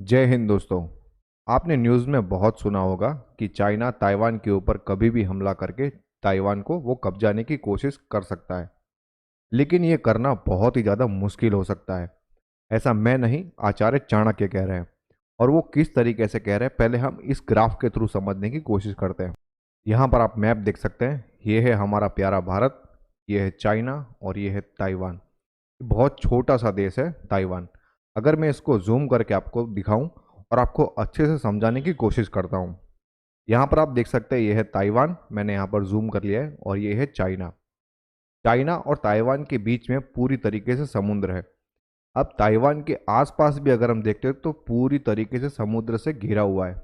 जय हिंद दोस्तों। आपने न्यूज़ में बहुत सुना होगा कि चाइना ताइवान के ऊपर कभी भी हमला करके ताइवान को वो कब्जाने की कोशिश कर सकता है, लेकिन ये करना बहुत ही ज़्यादा मुश्किल हो सकता है। ऐसा मैं नहीं, आचार्य चाणक्य कह रहे हैं। और वो किस तरीके से कह रहे हैं, पहले हम इस ग्राफ के थ्रू समझने की कोशिश करते हैं। यहाँ पर आप मैप देख सकते हैं। ये है हमारा प्यारा भारत, ये है चाइना और ये है ताइवान। बहुत छोटा सा देश है ताइवान। अगर मैं इसको जूम करके आपको दिखाऊं और आपको अच्छे से समझाने की कोशिश करता हूं, यहाँ पर आप देख सकते हैं ये है ताइवान, मैंने यहाँ पर जूम कर लिया है, और ये है चाइना। चाइना और ताइवान के बीच में पूरी तरीके से समुद्र है। अब ताइवान के आसपास भी अगर हम देखते हैं तो पूरी तरीके से समुद्र से घिरा हुआ है।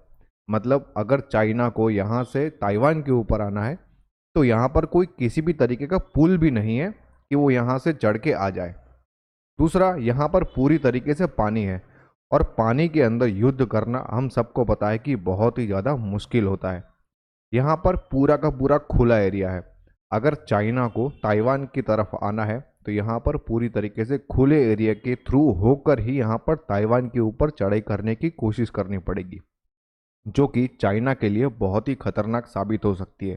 मतलब अगर चाइना को यहाँ से ताइवान के ऊपर आना है तो यहाँ पर कोई किसी भी तरीके का पुल भी नहीं है कि वो यहाँ से चढ़ के आ जाए। दूसरा, यहाँ पर पूरी तरीके से पानी है, और पानी के अंदर युद्ध करना हम सबको पता है कि बहुत ही ज़्यादा मुश्किल होता है। यहाँ पर पूरा का पूरा खुला एरिया है। अगर चाइना को ताइवान की तरफ आना है तो यहाँ पर पूरी तरीके से खुले एरिया के थ्रू होकर ही यहाँ पर ताइवान के ऊपर चढ़ाई करने की कोशिश करनी पड़ेगी, जो कि चाइना के लिए बहुत ही खतरनाक साबित हो सकती है।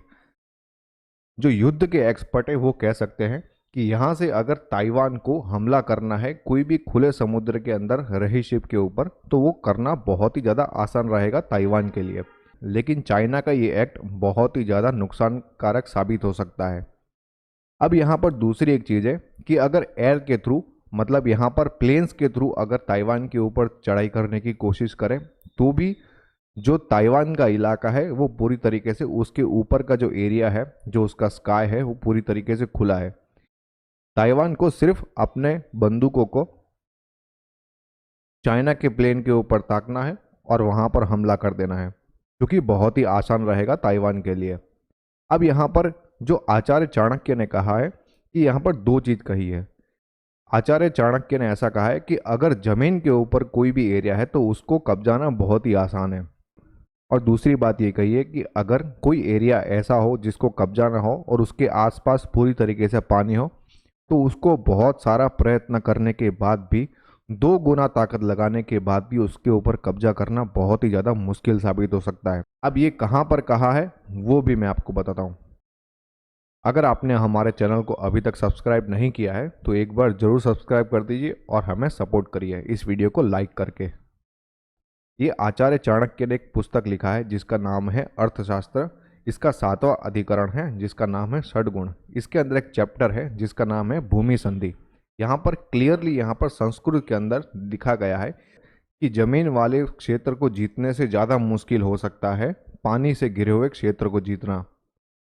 जो युद्ध के एक्सपर्ट है वो कह सकते हैं कि यहाँ से अगर ताइवान को हमला करना है कोई भी खुले समुद्र के अंदर रही शिप के ऊपर, तो वो करना बहुत ही ज़्यादा आसान रहेगा ताइवान के लिए। लेकिन चाइना का ये एक्ट बहुत ही ज़्यादा नुकसानकारक साबित हो सकता है। अब यहाँ पर दूसरी एक चीज़ है कि अगर एयर के थ्रू, मतलब यहाँ पर प्लेन्स के थ्रू अगर ताइवान के ऊपर चढ़ाई करने की कोशिश करें तो भी जो ताइवान का इलाका है वो पूरी तरीके से, उसके ऊपर का जो एरिया है, जो उसका स्काई है, वो पूरी तरीके से खुला है। ताइवान को सिर्फ अपने बंदूकों को चाइना के प्लेन के ऊपर ताकना है और वहां पर हमला कर देना है, जो कि बहुत ही आसान रहेगा ताइवान के लिए। अब यहाँ पर जो आचार्य चाणक्य ने कहा है कि यहाँ पर दो चीज कही है। आचार्य चाणक्य ने ऐसा कहा है कि अगर जमीन के ऊपर कोई भी एरिया है तो उसको कब्जाना बहुत ही आसान है। और दूसरी बात ये कही है कि अगर कोई एरिया ऐसा हो जिसको कब्जा ना हो और उसके आसपास पूरी तरीके से पानी हो, तो उसको बहुत सारा प्रयत्न करने के बाद भी, दो गुना ताकत लगाने के बाद भी उसके ऊपर कब्जा करना बहुत ही ज़्यादा मुश्किल साबित हो सकता है। अब ये कहाँ पर कहा है वो भी मैं आपको बताता हूँ। अगर आपने हमारे चैनल को अभी तक सब्सक्राइब नहीं किया है तो एक बार ज़रूर सब्सक्राइब कर दीजिए और हमें सपोर्ट करिए इस वीडियो को लाइक करके। ये आचार्य चाणक्य ने एक पुस्तक लिखा है जिसका नाम है अर्थशास्त्र। इसका 7वां अधिकरण है जिसका नाम है षडगुण। इसके अंदर एक चैप्टर है जिसका नाम है भूमि संधि। यहाँ पर क्लियरली, यहाँ पर संस्कृत के अंदर लिखा गया है कि जमीन वाले क्षेत्र को जीतने से ज़्यादा मुश्किल हो सकता है पानी से घिरे हुए क्षेत्र को जीतना।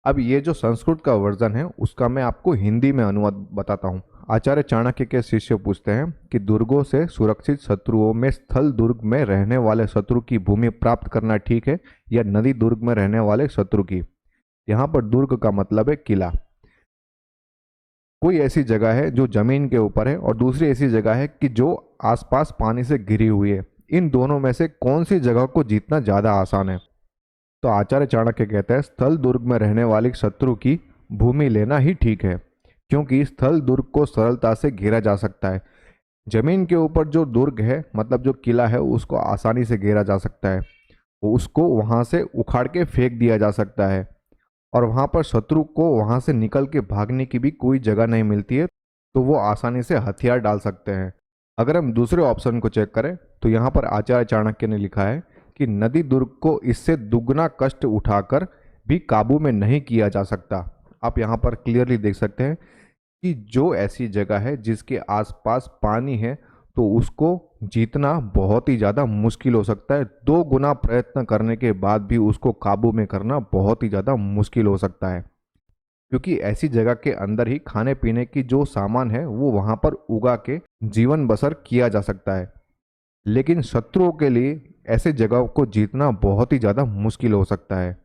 अब ये जो संस्कृत का वर्जन है उसका मैं आपको हिंदी में अनुवाद बताता हूँ। आचार्य चाणक्य के शिष्य पूछते हैं कि दुर्गों से सुरक्षित शत्रुओं में स्थल दुर्ग में रहने वाले शत्रु की भूमि प्राप्त करना ठीक है या नदी दुर्ग में रहने वाले शत्रु की। यहाँ पर दुर्ग का मतलब है किला। कोई ऐसी जगह है जो जमीन के ऊपर है और दूसरी ऐसी जगह है कि जो आसपास पानी से घिरी हुई है। इन दोनों में से कौन सी जगह को जीतना ज्यादा आसान है? तो आचार्य चाणक्य कहते हैं स्थल दुर्ग में रहने वाले शत्रु की भूमि लेना ही ठीक है, क्योंकि स्थल दुर्ग को सरलता से घेरा जा सकता है। जमीन के ऊपर जो दुर्ग है, मतलब जो किला है, उसको आसानी से घेरा जा सकता है, उसको वहां से उखाड़ के फेंक दिया जा सकता है, और वहां पर शत्रु को वहां से निकल के भागने की भी कोई जगह नहीं मिलती है, तो वो आसानी से हथियार डाल सकते हैं। अगर हम दूसरे ऑप्शन को चेक करें तो यहाँ पर आचार्य चाणक्य ने लिखा है कि नदी दुर्ग को इससे दुगना कष्ट उठाकर भी काबू में नहीं किया जा सकता। आप यहाँ पर क्लियरली देख सकते हैं कि जो ऐसी जगह है जिसके आसपास पानी है तो उसको जीतना बहुत ही ज़्यादा मुश्किल हो सकता है। दो गुना प्रयत्न करने के बाद भी उसको काबू में करना बहुत ही ज़्यादा मुश्किल हो सकता है, क्योंकि ऐसी जगह के अंदर ही खाने पीने की जो सामान है वो वहाँ पर उगा के जीवन बसर किया जा सकता है। लेकिन शत्रुओं के लिए ऐसे जगह को जीतना बहुत ही ज़्यादा मुश्किल हो सकता है।